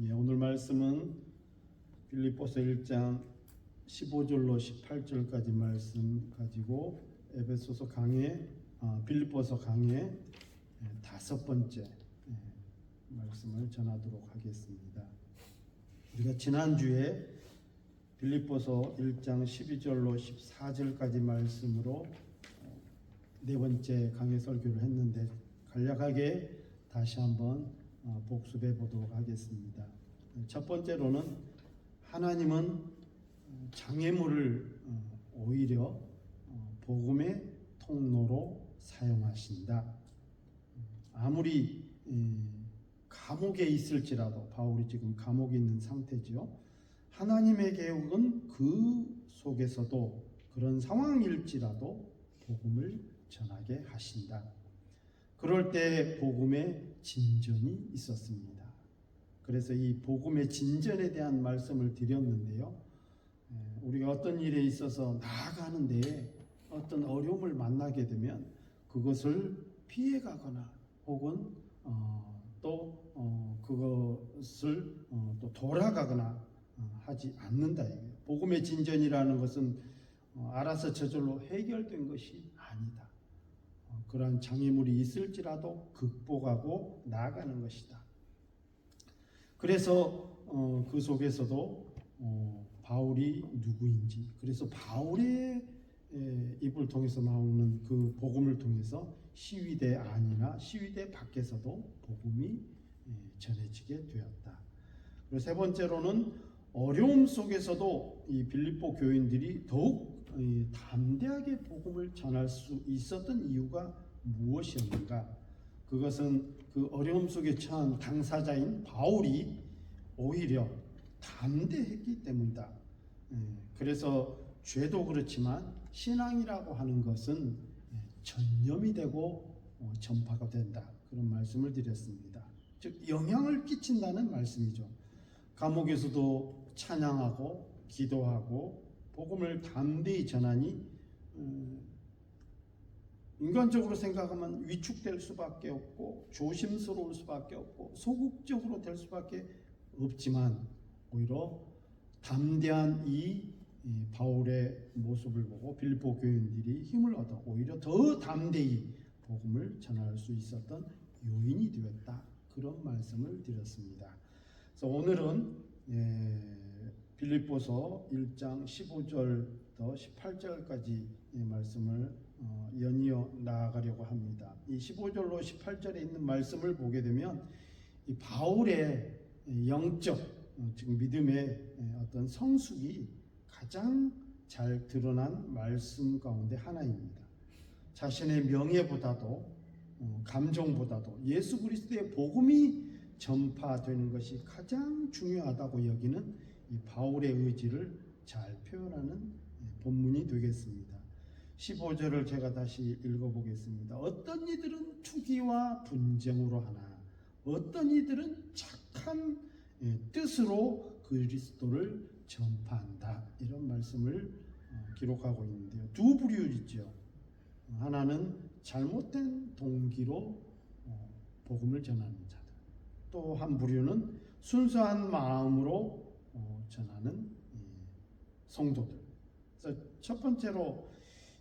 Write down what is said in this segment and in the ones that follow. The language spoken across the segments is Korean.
오늘 말씀은 빌립보서 1장 15절로 18절까지 말씀 가지고 에베소서 강의, 빌립보서 강의 다섯 번째 말씀을 전하도록 하겠습니다. 우리가 지난주에 빌립보서 1장 12절로 14절까지 말씀으로 네 번째 강의 설교를 했는데 간략하게 다시 한번 복습해 보도록 하겠습니다. 첫 번째로는 하나님은 장애물을 오히려 복음의 통로로 사용하신다. 아무리 감옥에 있을지라도, 바울이 지금 감옥에 있는 상태죠. 하나님의 계획은 그 속에서도 그런 상황일지라도 복음을 전하게 하신다. 그럴 때 복음의 진전이 있었습니다. 그래서 이 복음의 진전에 대한 말씀을 드렸는데요. 우리가 어떤 일에 있어서 나아가는데 어떤 어려움을 만나게 되면 그것을 피해가거나 혹은 그것을 또 돌아가거나 하지 않는다. 복음의 진전이라는 것은 알아서 저절로 해결된 것이 아니다. 그러한 장애물이 있을지라도 극복하고 나아가는 것이다. 그래서 그 속에서도 바울이 누구인지, 그래서 바울의 입을 통해서 나오는 그 복음을 통해서 시위대 안이나 시위대 밖에서도 복음이 전해지게 되었다. 그리고 세 번째로는 어려움 속에서도 이 빌립보 교인들이 더욱 담대하게 복음을 전할 수 있었던 이유가 무엇이었는가? 그것은 그 어려움 속에 처한 당사자인 바울이 오히려 담대했기 때문이다. 그래서 죄도 그렇지만 신앙이라고 하는 것은 전념이 되고 전파가 된다. 그런 말씀을 드렸습니다. 즉 영향을 끼친다는 말씀이죠. 감옥에서도 찬양하고 기도하고 복음을 담대히 전하니 인간적으로 생각하면 위축될 수밖에 없고 조심스러울 수밖에 없고 소극적으로 될 수밖에 없지만 오히려 담대한 이 바울의 모습을 보고 빌립보 교인들이 힘을 얻어 오히려 더 담대히 복음을 전할 수 있었던 요인이 되었다. 그런 말씀을 드렸습니다. 그래서 오늘은 빌립보서 1장 15절부터 18절까지 말씀을 연이어 나아가려고 합니다. 이 15절로 18절에 있는 말씀을 보게 되면 이 바울의 영적, 지금 믿음의 어떤 성숙이 가장 잘 드러난 말씀 가운데 하나입니다. 자신의 명예보다도 감정보다도 예수 그리스도의 복음이 전파되는 것이 가장 중요하다고 여기는 이 바울의 의지를 잘 표현하는 본문이 되겠습니다. 15절을 제가 다시 읽어보겠습니다. 어떤 이들은 투기와 분쟁으로 하나 어떤 이들은 착한 뜻으로 그리스도를 전파한다. 이런 말씀을 기록하고 있는데요. 두 부류이죠. 하나는 잘못된 동기로 복음을 전하는 자들. 또 한 부류는 순수한 마음으로 전하는 성도들. 그래서 첫 번째로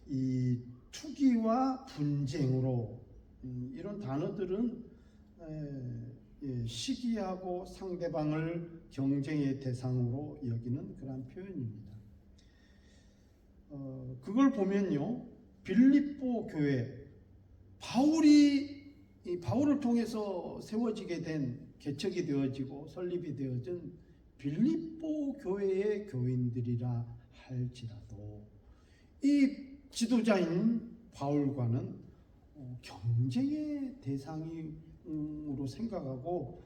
이 투기와 분쟁으로 이런 단어들은 시기하고 상대방을 경쟁의 대상으로 여기는 그런 표현입니다. 그걸 보면요, 빌립보 교회 바울을 통해서 세워지게 된 개척이 되어지고 설립이 되어진 빌립보 교회의 교인들이라 할지라도 이 지도자인 바울과는 경쟁의 대상으로 생각하고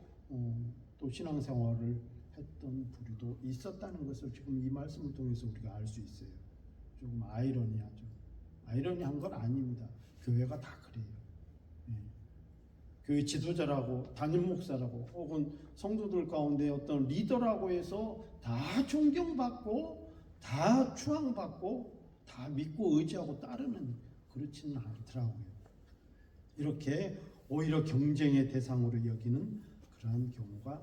또 신앙생활을 했던 부류도 있었다는 것을 지금 이 말씀을 통해서 우리가 알 수 있어요. 조금 아이러니하죠. 아이러니한 건 아닙니다. 교회가 다 그래요. 교회 지도자라고 담임 목사라고 혹은 성도들 가운데 어떤 리더라고 해서 다 존경받고 다 추앙받고 다 믿고 의지하고 따르는 그렇지는 않더라고요. 이렇게 오히려 경쟁의 대상으로 여기는 그러한 경우가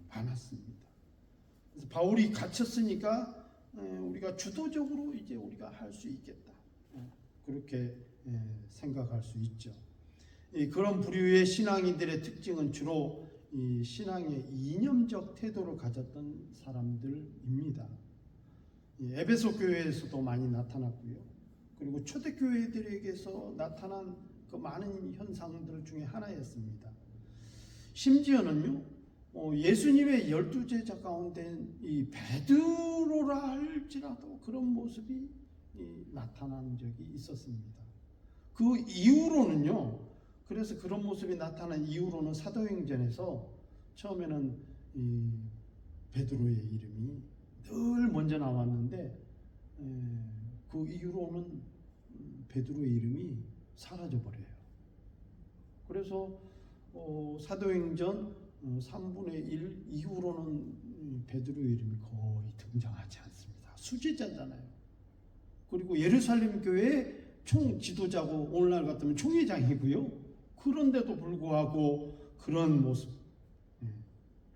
많았습니다. 많았습니다. 그래서 바울이 갇혔으니까 우리가 주도적으로 이제 우리가 할 수 있겠다. 그렇게 생각할 수 있죠. 그런 부류의 신앙인들의 특징은 주로 이 신앙의 이념적 태도를 가졌던 사람들입니다. 에베소 교회에서도 많이 나타났고요. 그리고 초대교회들에게서 나타난 그 많은 현상들 중에 하나였습니다. 심지어는요, 예수님의 12제자 가운데 이 베드로라 할지라도 그런 모습이 나타난 적이 있었습니다. 그 이후로는요, 그래서 그런 모습이 나타난 이후로는 사도행전에서 처음에는 이 베드로의 이름이 늘 먼저 나왔는데 그 이후로는 베드로의 이름이 사라져버려요. 그래서 사도행전 3분의 1 이후로는 베드로의 이름이 거의 등장하지 않습니다. 수제자잖아요. 그리고 예루살렘 교회 총 지도자고 오늘날 같으면 총회장이고요. 그런데도 불구하고 그런 모습,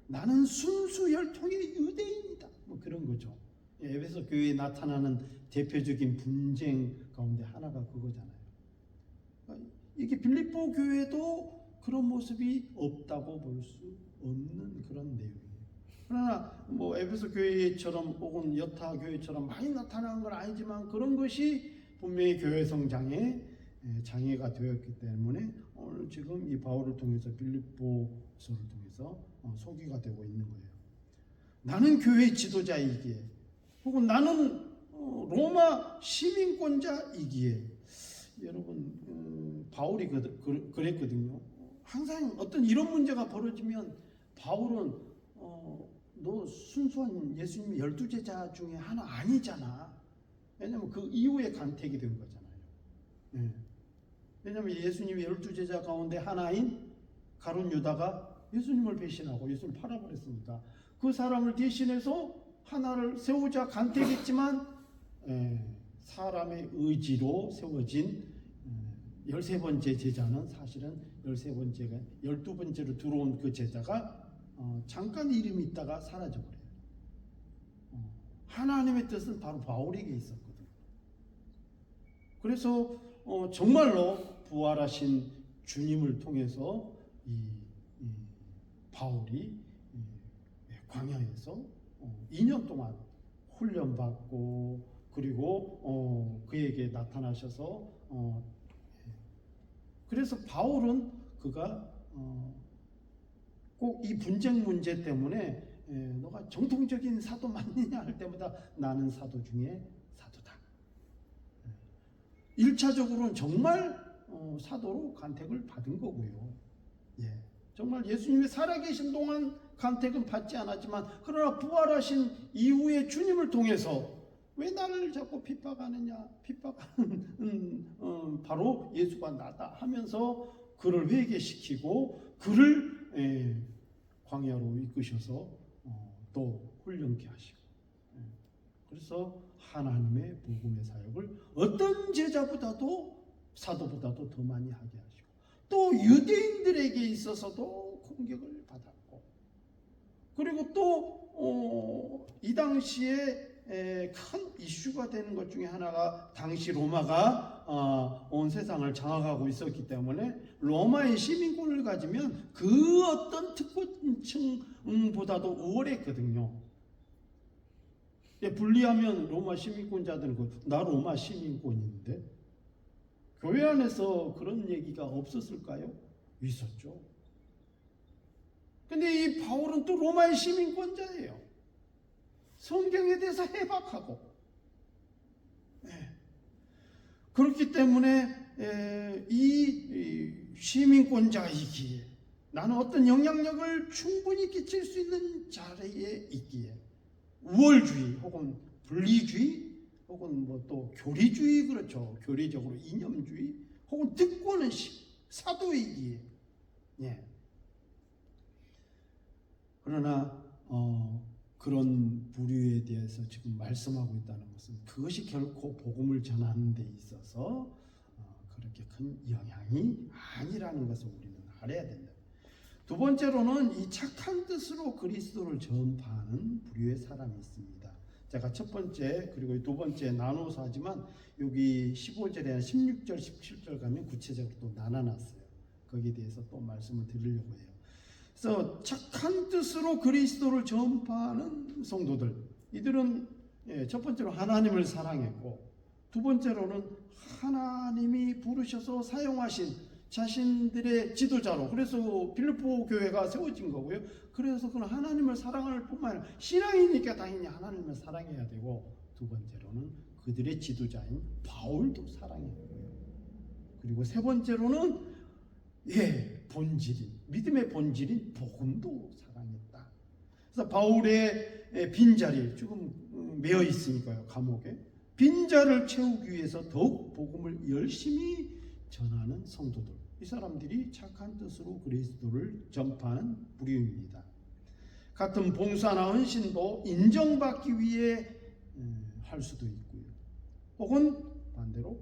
나는 순수 혈통의 유대인이다, 뭐 그런 거죠. 에베소 교회에 나타나는 대표적인 분쟁 가운데 하나가 그거잖아요. 이게 빌립보 교회도 그런 모습이 없다고 볼 수 없는 그런 내용이에요. 그러나 뭐 에베소 교회처럼 혹은 여타 교회처럼 많이 나타나는 건 아니지만 그런 것이 분명히 교회 성장에 장애가 되었기 때문에 오늘 지금 이 바울을 통해서 빌립보서를 통해서 소개가 되고 있는 거예요. 나는 교회 지도자이기에 혹은 나는 로마 시민권자이기에 여러분 바울이 그랬거든요. 항상 어떤 이런 문제가 벌어지면 바울은 너 순수한 예수님 12제자 중에 하나 아니잖아. 왜냐하면 그 이후에 간택이 된 거잖아요. 왜냐하면 예수님의 12제자 가운데 하나인 가룟 유다가 예수님을 배신하고 예수님을 팔아버렸으니까 그 사람을 대신해서 하나를 세우자 간택했지만 사람의 의지로 세워진 13번째 제자는 사실은 13번째가 12번째로 들어온 그 제자가 잠깐 이름이 있다가 사라져버려요. 하나님의 뜻은 바로 바울에게 있었거든요. 그래서 정말로 부활하신 주님을 통해서 이 바울이 광야에서 2년 동안 훈련받고 그리고 그에게 나타나셔서 그래서 바울은 그가 꼭 이 분쟁 문제 때문에 너가 정통적인 사도 맞느냐 할 때마다 나는 사도 중에 사도다. 1차적으로는 정말 사도로 간택을 받은 거고요. 정말 예수님이 살아계신 동안 간택은 받지 않았지만 그러나 부활하신 이후에 주님을 통해서 왜 나를 자꾸 핍박하느냐, 핍박하는 바로 예수가 나다 하면서 그를 회개시키고 그를 광야로 이끄셔서 또 훈련케 하시고 그래서 하나님의 복음의 사역을 어떤 제자보다도 사도보다도 더 많이 하게 하시고 또 유대인들에게 있어서도 공격을 받았고 그리고 또 이 당시에 큰 이슈가 되는 것 중에 하나가 당시 로마가 온 세상을 장악하고 있었기 때문에 로마의 시민권을 가지면 그 어떤 특권층보다도 우월했거든요. 분리하면 로마 시민권자들은 나 로마 시민권인데 교회 안에서 그런 얘기가 없었을까요? 있었죠. 근데 이 바울은 또 로마의 시민권자예요. 성경에 대해서 해박하고 그렇기 때문에 이 시민권자이기에 나는 어떤 영향력을 충분히 끼칠 수 있는 자리에 있기에 우월주의 혹은 분리주의 혹은 뭐 또 교리주의 그렇죠. 교리적으로 이념주의 혹은 특권의식 사도이기에 그러나 그런 부류에 대해서 지금 말씀하고 있다는 것은 그것이 결코 복음을 전하는 데 있어서 그렇게 큰 영향이 아니라는 것을 우리는 알아야 된다. 두 번째로는 이 착한 뜻으로 그리스도를 전파하는 부류의 사람이 있습니다. 제가 첫 번째 그리고 두 번째 나눠서 하지만 여기 15절에 16절, 17절 가면 구체적으로 또 나눠놨어요. 거기에 대해서 또 말씀을 드리려고 해요. 그래서 착한 뜻으로 그리스도를 전파하는 성도들, 이들은 첫 번째로 하나님을 사랑했고, 두 번째로는 하나님이 부르셔서 사용하신 자신들의 지도자로, 그래서 빌립보 교회가 세워진 거고요. 그래서 그는 하나님을 사랑할 뿐만 아니라 신앙이니까 당연히 하나님을 사랑해야 되고, 두 번째로는 그들의 지도자인 바울도 사랑했고요. 그리고 세 번째로는 본질인, 믿음의 본질인 복음도 사랑했다. 그래서 바울의 빈자리, 지금 매여 있으니까요, 감옥에. 빈자를 채우기 위해서 더욱 복음을 열심히 전하는 성도들, 이 사람들이 착한 뜻으로 그리스도를 전파하는 부류입니다. 같은 봉사나 헌신도 인정받기 위해 할 수도 있고요, 혹은 반대로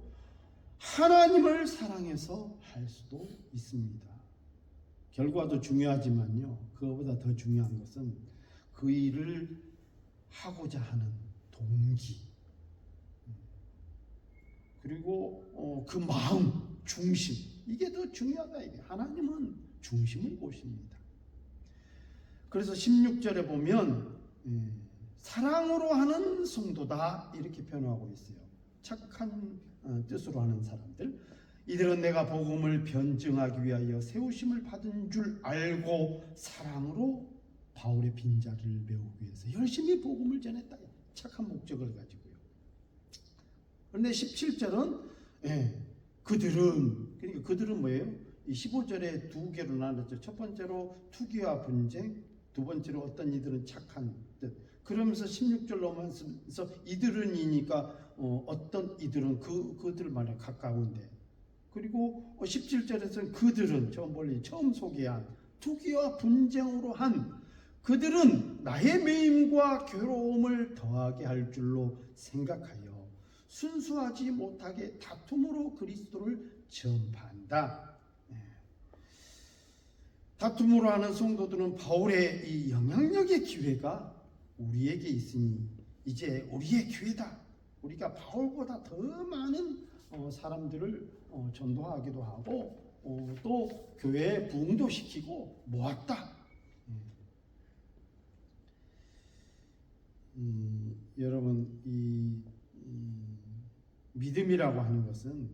하나님을 사랑해서 할 수도 있습니다. 결과도 중요하지만요, 그것보다 더 중요한 것은 그 일을 하고자 하는 동기, 그리고 그 마음, 중심, 이게 더 중요하다. 이게 하나님은 중심을 보십니다. 그래서 16절에 보면 사랑으로 하는 성도다 이렇게 표현하고 있어요. 착한 뜻으로 하는 사람들, 이들은 내가 복음을 변증하기 위하여 세우심을 받은 줄 알고 사랑으로 바울의 빈자리를 메우기 위해서 열심히 복음을 전했다. 착한 목적을 가지고요. 그런데 17절은 그들은 뭐예요? 이 15절에 두 개로 나눴죠. 첫 번째로 투기와 분쟁, 두 번째로 어떤 이들은 착한 뜻. 그러면서 16절 넘어서 이들은이니까 어떤 이들은 그들 말에 가까운데, 그리고 17절에서는 그들은 저 멀리 처음 소개한 투기와 분쟁으로 한 그들은 나의 매임과 괴로움을 더하게 할 줄로 생각하여 순수하지 못하게 다툼으로 그리스도를 전파한다. 다툼으로 하는 성도들은 바울의 이 영향력의 기회가 우리에게 있으니 이제 우리의 기회다. 우리가 바울보다 더 많은 사람들을 전도하기도 하고 또 교회에 부흥도 시키고 모았다. 여러분, 이 믿음이라고 하는 것은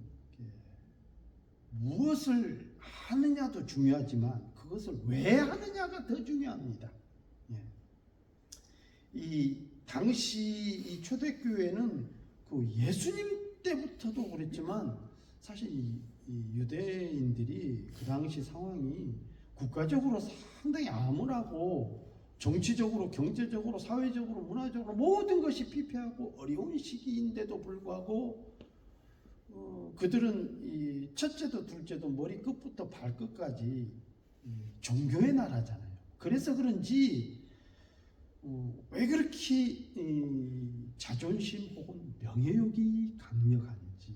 무엇을 하느냐도 중요하지만 그것을 왜 하느냐가 더 중요합니다. 이 당시 이 초대교회는 그 예수님 때부터도 그랬지만 사실 이 유대인들이 그 당시 상황이 국가적으로 상당히 암울하고 정치적으로, 경제적으로, 사회적으로, 문화적으로 모든 것이 피폐하고 어려운 시기인데도 불구하고 그들은 이 첫째도 둘째도 머리 끝부터 발끝까지 종교의 나라잖아요. 그래서 그런지 왜 그렇게 자존심 혹은 명예욕이 강력한지.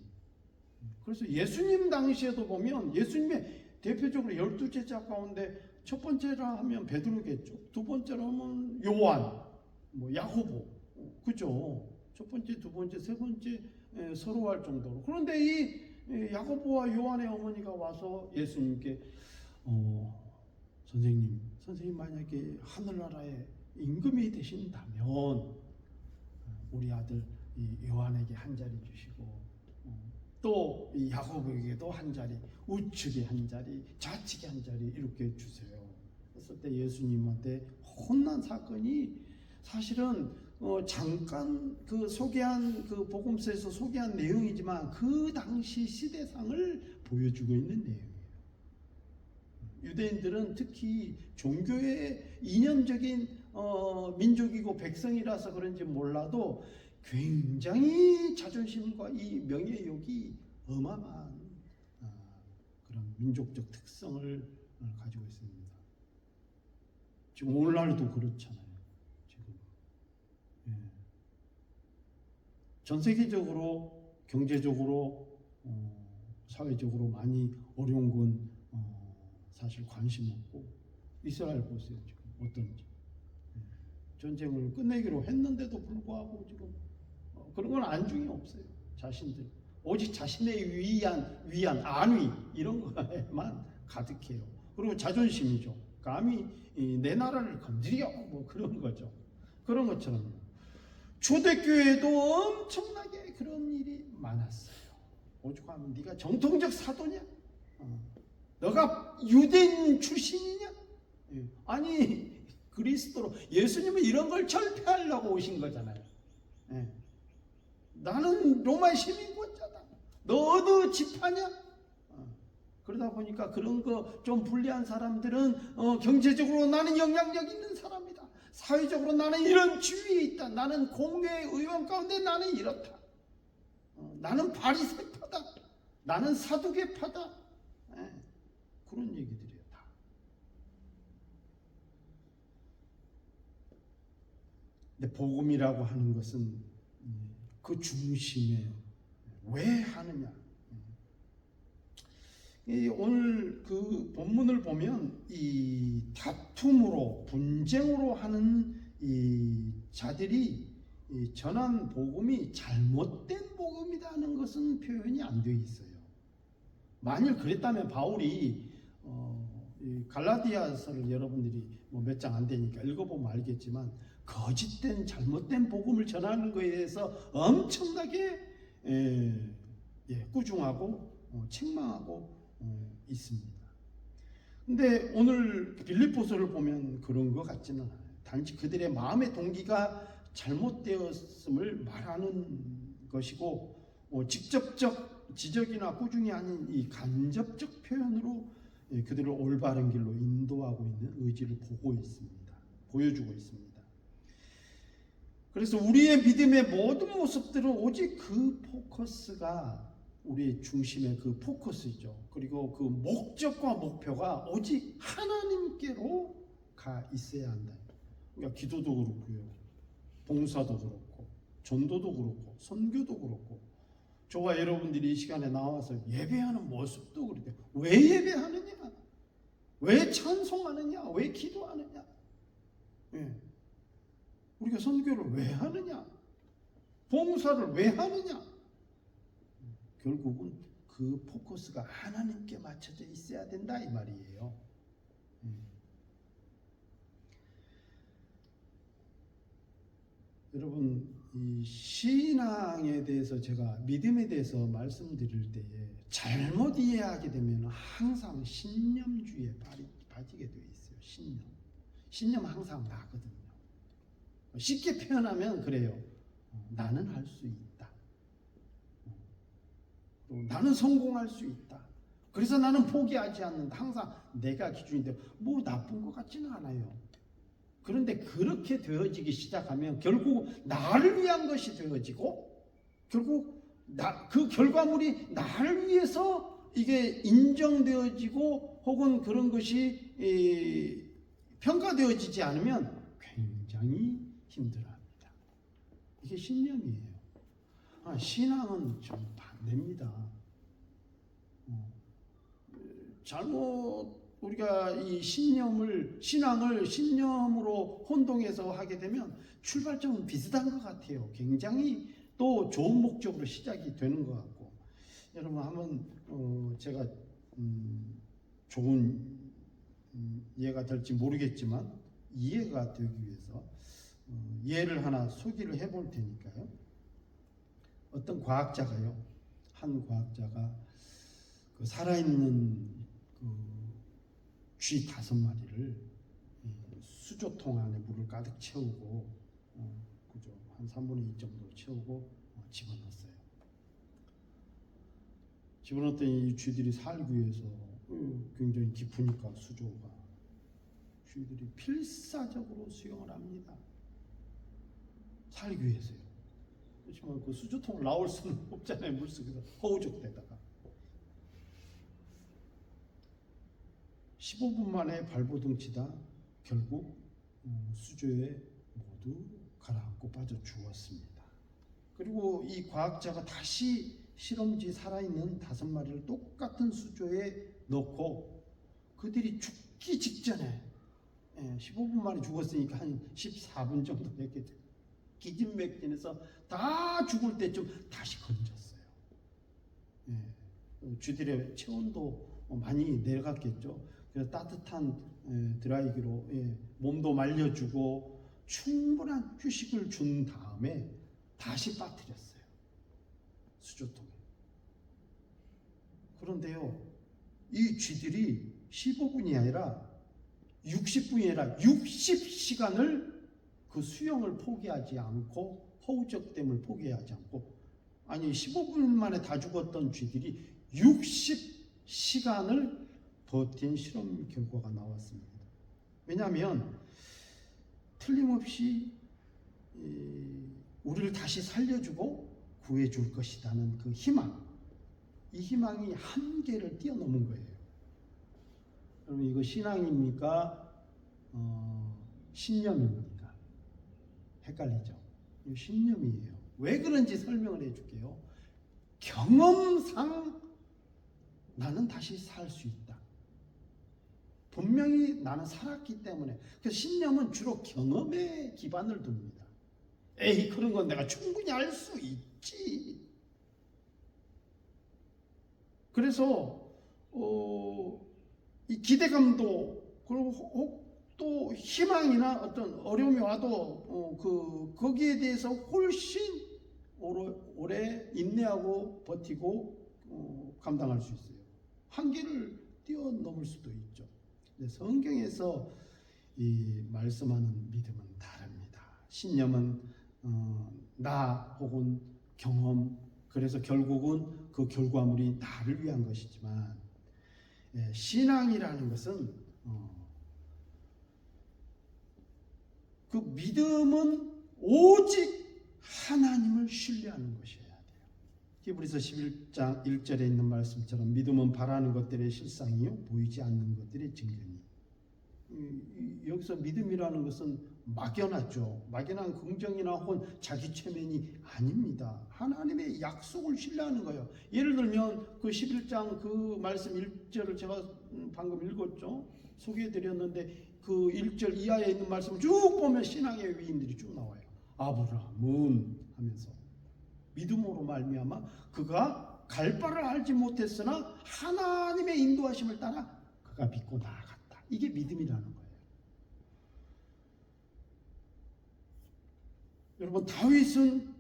그래서 예수님 당시에도 보면 예수님의 대표적으로 12제자 가운데 첫 번째라 하면 베드로겠죠. 두 번째로 하면 요한, 야고보, 그죠? 첫 번째, 두 번째, 세 번째 서로 할 정도로. 그런데 이 야고보와 요한의 어머니가 와서 예수님께 선생님 만약에 하늘나라에 임금이 되신다면 우리 아들 요한에게 한 자리 주시고 또 이 야고보에게도 한 자리, 우측에 한 자리, 좌측에 한 자리 이렇게 주세요. 그랬을 때 예수님한테 혼난 사건이 사실은 잠깐 그 소개한 그 복음서에서 소개한 내용이지만 그 당시 시대상을 보여주고 있는 내용이에요. 유대인들은 특히 종교의 이념적인 민족이고 백성이라서 그런지 몰라도 굉장히 자존심과 이 명예욕이 어마어마한 그런 민족적 특성을 가지고 있습니다. 지금 오늘날도 그렇잖아요. 지금 전 세계적으로 경제적으로 사회적으로 많이 어려운 건 사실 관심 없고 이스라엘 보세요. 지금 어떤지. 전쟁을 끝내기로 했는데도 불구하고 지금 그런 건 안중이 없어요. 자신들. 오직 자신의 위안, 안위 이런 거에만 가득해요. 그리고 자존심이죠. 감히 내 나라를 건드려 뭐 그런 거죠. 그런 것처럼 초대교회도 엄청나게 그런 일이 많았어요. 오죽하면 네가 정통적 사도냐? 너가 유대인 출신이냐? 아니 그리스도로 예수님은 이런 걸 철폐하려고 오신 거잖아요. 나는 로마 시민권자다. 너 어느 지파냐? 그러다 보니까 그런 거 좀 불리한 사람들은 경제적으로 나는 영향력 있는 사람이다. 사회적으로 나는 이런 지위에 있다. 나는 공회 의원 가운데 나는 이렇다. 나는 바리새파다. 나는 사두개파다. 그런 얘기들이에요 다. 근데 복음이라고 하는 것은 그 중심에 왜 하느냐. 오늘 그 본문을 보면 이 다툼으로 분쟁으로 하는 이 자들이 전한 복음이 잘못된 복음이라는 것은 표현이 안 되어 있어요. 만일 그랬다면 바울이 갈라디아서를 여러분들이 뭐 몇 장 안 되니까 읽어보면 알겠지만 거짓된 잘못된 복음을 전하는 것에 대해서 엄청나게 꾸중하고 책망하고 있습니다. 근데 오늘 빌립보서를 보면 그런 것 같지는 않아요. 단지 그들의 마음의 동기가 잘못되었음을 말하는 것이고 직접적 지적이나 꾸중이 아닌 이 간접적 표현으로 그들을 올바른 길로 인도하고 있는 의지를 보여주고 있습니다. 그래서 우리의 믿음의 모든 모습들은 오직 그 포커스가 우리의 중심의 그 포커스이죠. 그리고 그 목적과 목표가 오직 하나님께로 가 있어야 한다. 그러니까 기도도 그렇고요, 봉사도 그렇고, 전도도 그렇고, 선교도 그렇고, 저와 여러분들이 이 시간에 나와서 예배하는 모습도 그렇대요. 왜 예배하느냐? 왜 찬송하느냐? 왜 기도하느냐? 우리가 선교를 왜 하느냐? 봉사를 왜 하느냐? 결국은 그 포커스가 하나님께 맞춰져 있어야 된다 이 말이에요. 여러분 이 신앙에 대해서 제가 믿음에 대해서 말씀드릴 때에 잘못 이해하게 되면 항상 신념주의에 빠지게 되어 있어요. 신념 항상 나거든요. 쉽게 표현하면 그래요. 나는 할 수 있다. 나는 성공할 수 있다. 그래서 나는 포기하지 않는다. 항상 내가 기준인데 뭐 나쁜 것 같지는 않아요. 그런데 그렇게 되어지기 시작하면 결국 나를 위한 것이 되어지고 결국 그 결과물이 나를 위해서 이게 인정되어지고 혹은 그런 것이 평가되어지지 않으면 굉장히 힘들어합니다. 이게 신념이에요. 신앙은 좀 반대입니다. 잘못 우리가 이 신앙을 신념으로 혼동해서 하게 되면 출발점은 비슷한 것 같아요. 굉장히 또 좋은 목적으로 시작이 되는 것 같고, 여러분 한번 제가 좋은 이해가 될지 모르겠지만 이해가 되기 위해서 예를 하나 소개를 해볼 테니까요. 어떤 과학자가요, 한 과학자가 그 살아있는 그 쥐 5마리를 수조통 안에 물을 가득 채우고 그죠, 한 3분의 2 정도 채우고 집어넣었어요. 집어넣었더니 이 쥐들이 살기 위해서 굉장히 깊으니까 수조가 쥐들이 필사적으로 수영을 합니다. 살기 위해서요. 그렇지만 그 수조통을 나올 수는 없잖아요. 물속에서 허우적대다가 15분 만에 발버둥 치다 결국 수조에 모두 가라앉고 빠져 죽었습니다. 그리고 이 과학자가 다시 실험지 살아있는 5마리를 똑같은 수조에 넣고 그들이 죽기 직전에 15분 만에 죽었으니까 한 14분 정도 됐겠죠. 기진맥진해서 다 죽을 때쯤 다시 건졌어요. 주들의 체온도 많이 내려갔겠죠. 그래서 따뜻한 드라이기로 몸도 말려주고 충분한 휴식을 준 다음에 다시 빠뜨렸어요. 수조통에. 그런데요, 이 쥐들이 15분이 아니라 60분이 아니라 60시간을 그 수영을 포기하지 않고 허우적댐을 포기하지 않고, 아니 15분 만에 다 죽었던 쥐들이 60시간을 버틴 실험 결과가 나왔습니다. 왜냐하면 틀림없이 우리를 다시 살려주고 구해줄 것이라는 그 희망, 이 희망이 한계를 뛰어넘은 거예요. 여러분, 이거 신앙입니까? 신념입니까? 헷갈리죠? 이거 신념이에요. 왜 그런지 설명을 해줄게요. 경험상 나는 다시 살 수 있다. 분명히 나는 살았기 때문에. 그래서 신념은 주로 경험에 기반을 둡니다. 에이, 그런 건 내가 충분히 알 수 있지. 그래서 이 기대감도, 그리고 또 희망이나 어떤 어려움이 와도 거기에 대해서 훨씬 오래 인내하고 버티고 감당할 수 있어요. 한계를 뛰어넘을 수도 있죠. 성경에서 이 말씀하는 믿음은 다릅니다. 신념은 나 혹은 경험, 그래서 결국은 그 결과물이 나를 위한 것이지만, 신앙이라는 것은 그 믿음은 오직 하나님을 신뢰하는 것이어야 돼요. 히브리서 11장 1절에 있는 말씀처럼 믿음은 바라는 것들의 실상이요 보이지 않는 것들의 증거니. 여기서 믿음이라는 것은 막연하죠. 막연한 긍정이나 혹은 자기 최면이 아닙니다. 하나님의 약속을 신뢰하는 거예요. 예를 들면 그 11장 그 말씀 1절을 제가 방금 읽었죠. 소개해드렸는데 그 1절 이하에 있는 말씀을 쭉 보면 신앙의 위인들이 쭉 나와요. 아브라함은 하면서 믿음으로 말미암아 그가 갈 바를 알지 못했으나 하나님의 인도하심을 따라 그가 믿고 나아갔다. 이게 믿음이라는 거예요. 여러분, 다윗은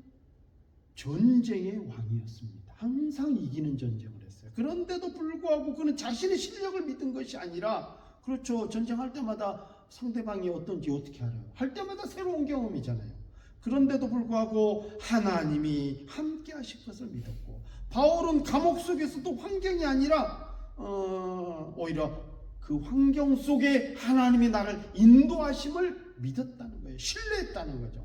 전쟁의 왕이었습니다. 항상 이기는 전쟁을 했어요. 그런데도 불구하고 그는 자신의 실력을 믿은 것이 아니라, 그렇죠, 전쟁할 때마다 상대방이 어떤지 어떻게 알아요? 할 때마다 새로운 경험이잖아요. 그런데도 불구하고 하나님이 함께 하실 것을 믿었고, 바울은 감옥 속에서도 환경이 아니라 오히려 그 환경 속에 하나님이 나를 인도하심을 믿었다는 거예요. 신뢰했다는 거죠.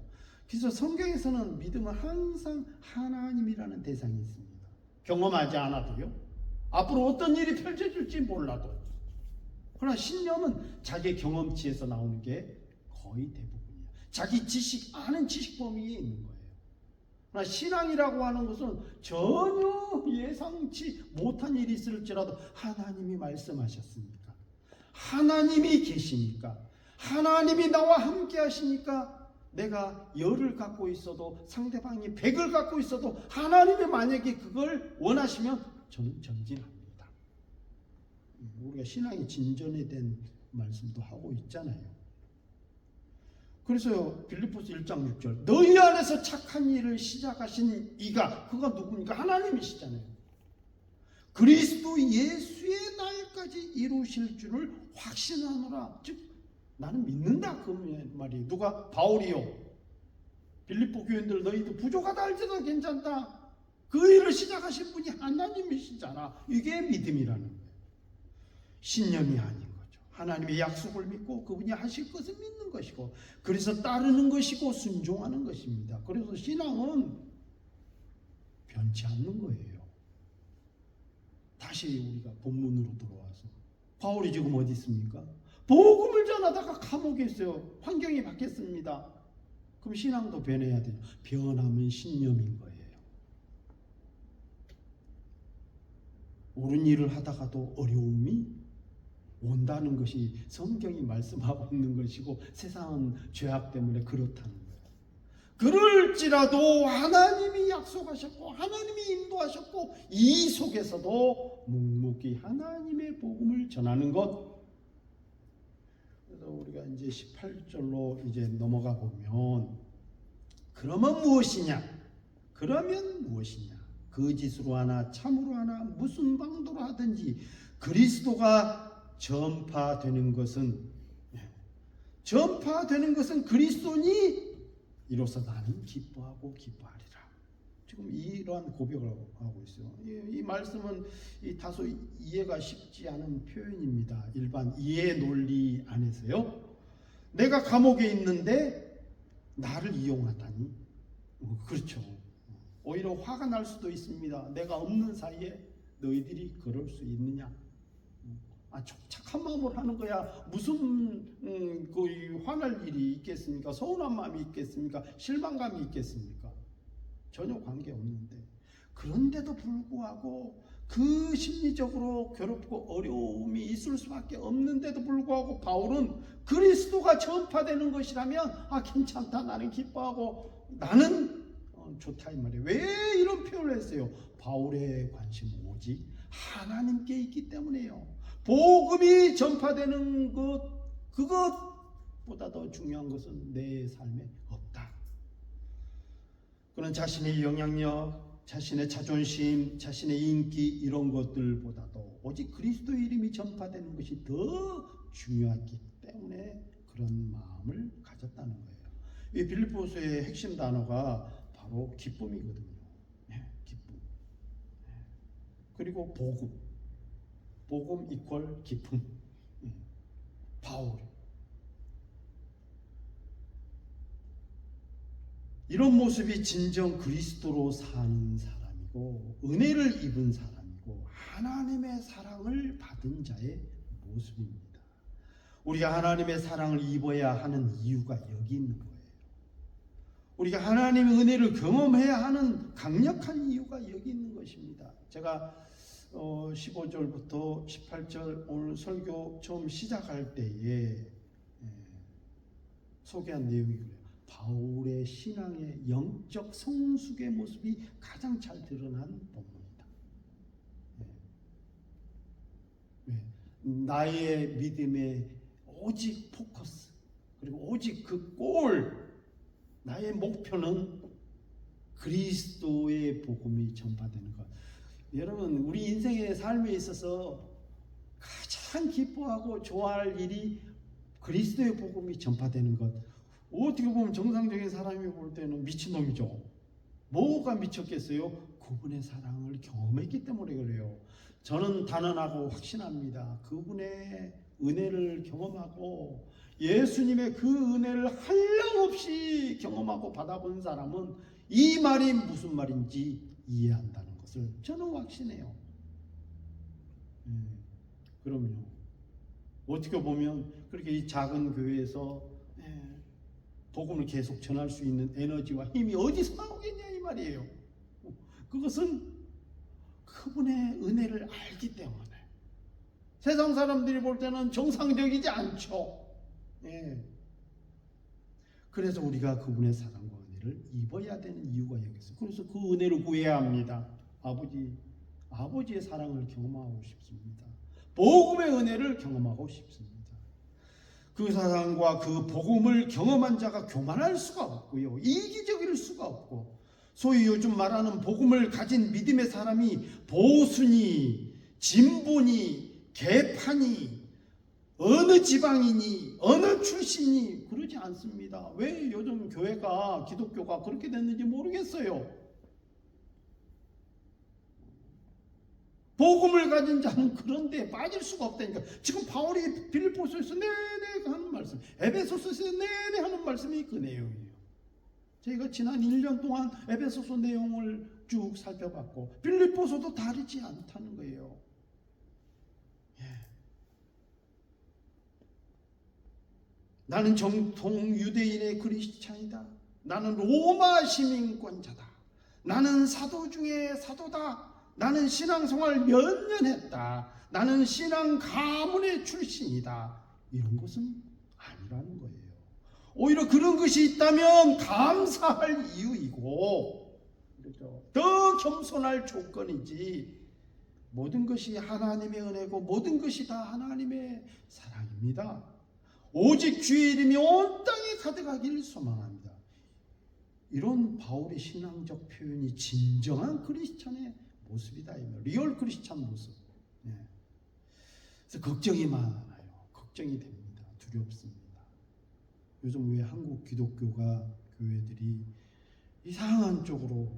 그래서 성경에서는 믿음은 항상 하나님이라는 대상이 있습니다. 경험하지 않아도요. 앞으로 어떤 일이 펼쳐질지 몰라도. 그러나 신념은 자기 경험치에서 나오는 게 거의 대부분이에요. 자기 지식, 아는 지식 범위에 있는 거예요. 그러나 신앙이라고 하는 것은 전혀 예상치 못한 일이 있을지라도 하나님이 말씀하셨으니까, 하나님이 계시니까, 하나님이 나와 함께 하시니까, 내가 10을 갖고 있어도 상대방이 100을 갖고 있어도 하나님이 만약에 그걸 원하시면 저는 전진합니다. 우리가 신앙이 진전에 대한 말씀도 하고 있잖아요. 그래서 빌립보서 1장 6절, 너희 안에서 착한 일을 시작하신 이가, 그가 누굽니까? 하나님이시잖아요. 그리스도 예수의 날까지 이루실 줄을 확신하노라. 즉 나는 믿는다, 그 말이. 누가? 바울이요. 빌립보 교인들, 너희도 부족하다 할지라도 괜찮다. 그 일을 시작하신 분이 하나님이시잖아. 이게 믿음이라는 거예요. 신념이 아닌 거죠. 하나님의 약속을 믿고 그분이 하실 것을 믿는 것이고, 그래서 따르는 것이고 순종하는 것입니다. 그래서 신앙은 변치 않는 거예요. 다시 우리가 본문으로 돌아와서, 바울이 지금 어디 있습니까? 복음을 전하다가 감옥에 있어요. 환경이 바뀌었습니다. 그럼 신앙도 변해야 돼요. 변함은 신념인 거예요. 옳은 일을 하다가도 어려움이 온다는 것이 성경이 말씀하고 있는 것이고 세상은 죄악 때문에 그렇다는 거예요. 그럴지라도 하나님이 약속하셨고 하나님이 인도하셨고 이 속에서도 묵묵히 하나님의 복음을 전하는 것. 그래서 우리가 이제 18절로 이제 넘어가 보면 그러면 무엇이냐? 거짓으로 하나 참으로 하나 무슨 방도로 하든지 그리스도가 전파되는 것은 그리스도니 이로써 나는 기뻐하고 기뻐하리라. 지금 이러한 고백을 하고 있어요. 이 말씀은 다소 이해가 쉽지 않은 표현입니다. 일반 이해 논리 안에서요. 내가 감옥에 있는데 나를 이용하다니. 그렇죠. 오히려 화가 날 수도 있습니다. 내가 없는 사이에 너희들이 그럴 수 있느냐? 착한 마음으로 하는 거야. 무슨 화날 일이 있겠습니까? 서운한 마음이 있겠습니까? 실망감이 있겠습니까? 전혀 관계없는데 그런데도 불구하고 그 심리적으로 괴롭고 어려움이 있을 수밖에 없는데도 불구하고 바울은 그리스도가 전파되는 것이라면 괜찮다, 나는 기뻐하고 나는 좋다 이 말이에요. 왜 이런 표현을 했어요? 바울의 관심은 오직 하나님께 있기 때문이에요. 복음이 전파되는 것, 그것보다 더 중요한 것은 내 삶에 없다. 그는 자신의 영향력, 자신의 자존심, 자신의 인기 이런 것들보다도 오직 그리스도의 이름이 전파되는 것이 더 중요했기 때문에 그런 마음을 가졌다는 거예요. 이 빌립보서의 핵심 단어가 바로 기쁨이거든요. 기쁨. 그리고 복음 이퀄 기쁨. 바울. 이런 모습이 진정 그리스도로 사는 사람이고 은혜를 입은 사람이고 하나님의 사랑을 받은 자의 모습입니다. 우리가 하나님의 사랑을 입어야 하는 이유가 여기 있는 거예요. 우리가 하나님의 은혜를 경험해야 하는 강력한 이유가 여기 있는 것입니다. 제가 15절부터 18절 오늘 설교 처음 시작할 때에 소개한 내용이 그래요. 바울의 신앙의 영적 성숙의 모습이 가장 잘 드러난 본문이다. 나의 믿음에 오직 포커스, 그리고 오직 그 골, 나의 목표는 그리스도의 복음이 전파되는 것. 여러분, 우리 인생의 삶에 있어서 가장 기뻐하고 좋아할 일이 그리스도의 복음이 전파되는 것. 어떻게 보면 정상적인 사람이 볼 때는 미친놈이죠. 뭐가 미쳤겠어요? 그분의 사랑을 경험했기 때문에 그래요. 저는 단언하고 확신합니다. 그분의 은혜를 경험하고 예수님의 그 은혜를 한량없이 경험하고 받아본 사람은 이 말이 무슨 말인지 이해한다는 것을 저는 확신해요. 그럼요. 어떻게 보면 그렇게 이 작은 교회에서 복음을 계속 전할 수 있는 에너지와 힘이 어디서 나오겠냐 이 말이에요. 그것은 그분의 은혜를 알기 때문에. 세상 사람들이 볼 때는 정상적이지 않죠. 그래서 우리가 그분의 사랑과 은혜를 입어야 되는 이유가 여기 있어요. 그래서 그 은혜를 구해야 합니다. 아버지의 사랑을 경험하고 싶습니다. 복음의 은혜를 경험하고 싶습니다. 그 사랑과 그 복음을 경험한 자가 교만할 수가 없고요. 이기적일 수가 없고, 소위 요즘 말하는 복음을 가진 믿음의 사람이 보수니 진보니 개파니 어느 지방이니 어느 출신이 그러지 않습니다. 왜 요즘 교회가 기독교가 그렇게 됐는지 모르겠어요. 복음을 가진 자는 그런 데에 빠질 수가 없다니까. 지금 바울이 빌립보서에서 내내 하는 말씀, 에베소서에서 내내 하는 말씀이 그 내용이에요. 저희가 지난 1년 동안 에베소서 내용을 쭉 살펴봤고 빌립보서도 다르지 않다는 거예요. 나는 정통 유대인의 그리스찬이다. 나는 로마 시민권자다. 나는 사도 중에 사도다. 나는 신앙생활 몇 년 했다. 나는 신앙 가문의 출신이다. 이런 것은 아니라는 거예요. 오히려 그런 것이 있다면 감사할 이유이고, 그렇죠? 더 겸손할 조건이지. 모든 것이 하나님의 은혜고 모든 것이 다 하나님의 사랑입니다. 오직 주의 이름이 온 땅에 가득하기를 소망합니다. 이런 바울의 신앙적 표현이 진정한 크리스찬의 모습이다. 리얼 크리스찬 모습. 그래서 걱정이 많아요. 걱정이 됩니다. 두렵습니다. 요즘 왜 한국 기독교가 교회들이 이상한 쪽으로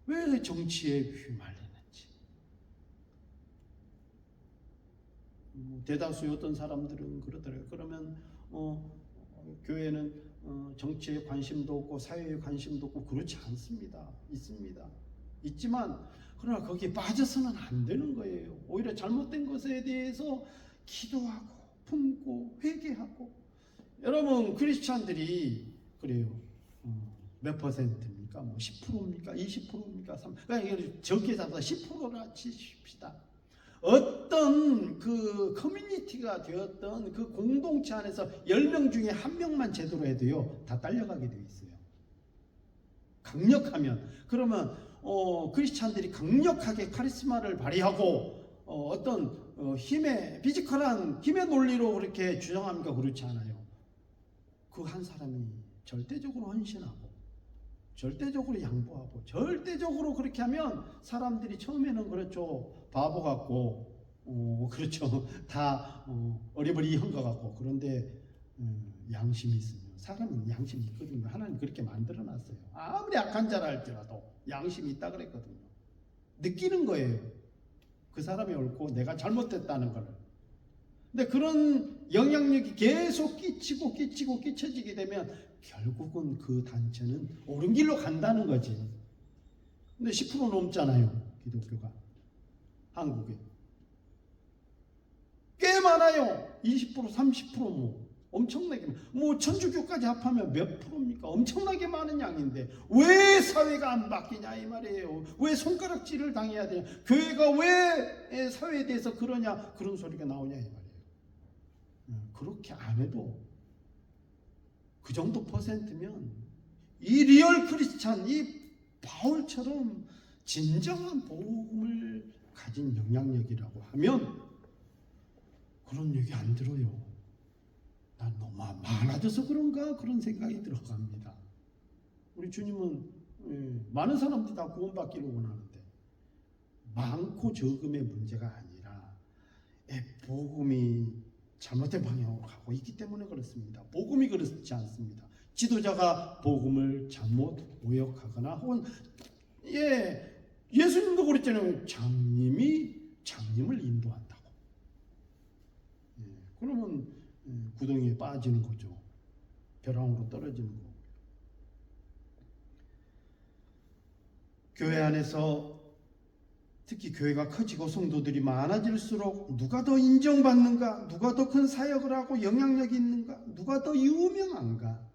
왜 정치에 휘말리는지. 대다수의 어떤 사람들은 그러더라고요. 그러면 교회는 정치에 관심도 없고 사회에 관심도 없고 그렇지 않습니다. 있습니다. 있지만 그러나 거기에 빠져서는 안 되는 거예요. 오히려 잘못된 것에 대해서 기도하고 품고 회개하고. 여러분 크리스찬들이 그래요. 몇 퍼센트입니까? 뭐 10%입니까? 20%입니까? 그러니까 적게 잡아서 10%라 치십시다. 어떤 그 커뮤니티가 되었던 그 공동체 안에서 10명 중에 1명만 제대로 해도요 다 딸려가게 되어 있어요. 강력하면. 그러면 크리스찬들이 강력하게 카리스마를 발휘하고 어떤 힘의 피지컬한 힘의 논리로 그렇게 주장합니까? 그렇지 않아요. 그 한 사람이 절대적으로 헌신하고 절대적으로 양보하고 절대적으로 그렇게 하면 사람들이 처음에는 그렇죠 바보 같고 그렇죠 다 어리버리한 것 같고. 그런데 양심이 있으면 사람은 양심이 있거든요. 하나님 그렇게 만들어놨어요. 아무리 악한 자라 할지라도 양심이 있다 그랬거든요. 느끼는 거예요. 그 사람이 옳고 내가 잘못됐다는 걸. 근데 그런 영향력이 계속 끼쳐지게 되면 결국은 그 단체는 옳은 길로 간다는 거지. 근데 10% 넘잖아요. 기독교가 한국에 꽤 많아요. 20% 30% 뭐 엄청나게 뭐 천주교까지 합하면 몇 프로입니까? 엄청나게 많은 양인데 왜 사회가 안 바뀌냐 이 말이에요. 왜 손가락질을 당해야 되냐, 교회가 왜 사회에 대해서 그러냐, 그런 소리가 나오냐 이 말이에요. 그렇게 안 해도 그 정도 퍼센트면 이 리얼 크리스찬, 이 바울처럼 진정한 복음을 가진 영향력이라고 하면 그런 얘기 안 들어요. 난 너무 많아져서 그런가 그런 생각이 들어갑니다. 우리 주님은 많은 사람들이 다 구원받기를 원하는데 많고 적음의 문제가 아니라 복음이 잘못된 방향으로 가고 있기 때문에 그렇습니다. 복음이 그렇지 않습니다. 지도자가 복음을 잘못 오역하거나 혹은 예수님도 그랬잖아요. 장님을 인도한다고. 그러면 구덩이에 빠지는 거죠. 벼랑으로 떨어지는 거고. 교회 안에서 특히 교회가 커지고 성도들이 많아질수록 누가 더 인정받는가, 누가 더 큰 사역을 하고 영향력이 있는가, 누가 더 유명한가,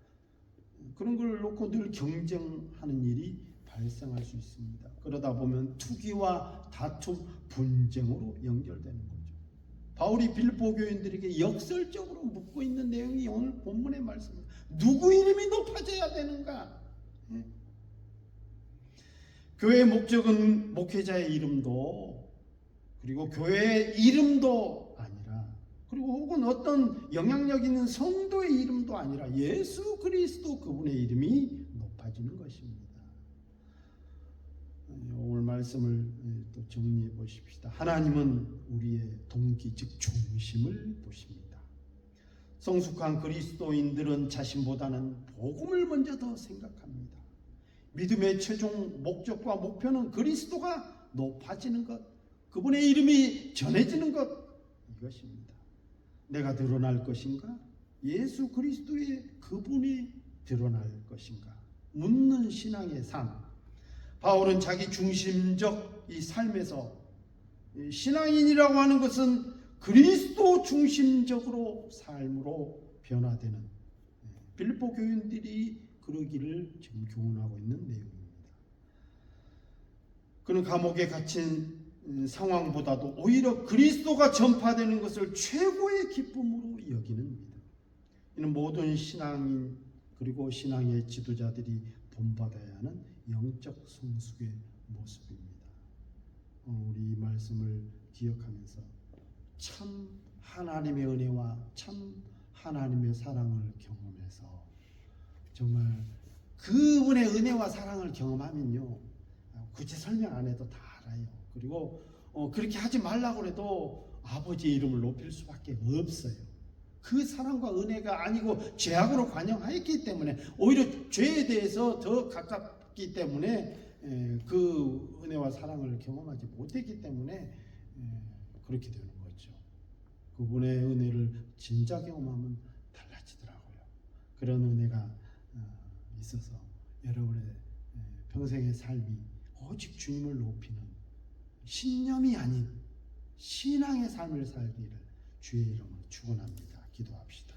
그런 걸 놓고 늘 경쟁하는 일이 발생할 수 있습니다. 그러다 보면 투기와 다툼, 분쟁으로 연결되는 거죠. 바울이 빌립보 교인들에게 역설적으로 묻고 있는 내용이 오늘 본문의 말씀입니다. 누구 이름이 높아져야 되는가? 교회의 목적은 목회자의 이름도 그리고 교회의 이름도 아니라, 그리고 혹은 어떤 영향력 있는 성도의 이름도 아니라 예수 그리스도 그분의 이름이 높아지는 것입니다. 오늘 말씀을 또 정리해 보십시다. 하나님은 우리의 동기 즉 중심을 보십니다. 성숙한 그리스도인들은 자신보다는 복음을 먼저 더 생각합니다. 믿음의 최종 목적과 목표는 그리스도가 높아지는 것, 그분의 이름이 전해지는 것, 이것입니다. 내가 드러날 것인가? 예수 그리스도의 그분이 드러날 것인가? 묻는 신앙의 삶. 바울은 자기 중심적 이 삶에서 신앙인이라고 하는 것은 그리스도 중심적으로 삶으로 변화되는, 빌립보 교인들이 그러기를 지금 교훈하고 있는 내용입니다. 그는 감옥에 갇힌 상황보다도 오히려 그리스도가 전파되는 것을 최고의 기쁨으로 여기는 믿음. 이는 모든 신앙인 그리고 신앙의 지도자들이 본받아야 하는 영적 성숙의 모습입니다. 우리 이 말씀을 기억하면서 참 하나님의 은혜와 참 하나님의 사랑을 경험해서 정말 그분의 은혜와 사랑을 경험하면요, 굳이 설명 안 해도 다 알아요. 그리고 그렇게 하지 말라고 해도 아버지의 이름을 높일 수밖에 없어요. 그 사랑과 은혜가 아니고 죄악으로 관영하였기 때문에, 오히려 죄에 대해서 더 가깝기 때문에 그 은혜와 사랑을 경험하지 못했기 때문에 그렇게 되는 거죠. 그분의 은혜를 진짜 경험하면 달라지더라고요. 그런 은혜가 있어서 여러분의 평생의 삶이 오직 주님을 높이는 신념이 아닌 신앙의 삶을 살기를 주의 이름으로 축원합니다. 기도합시다.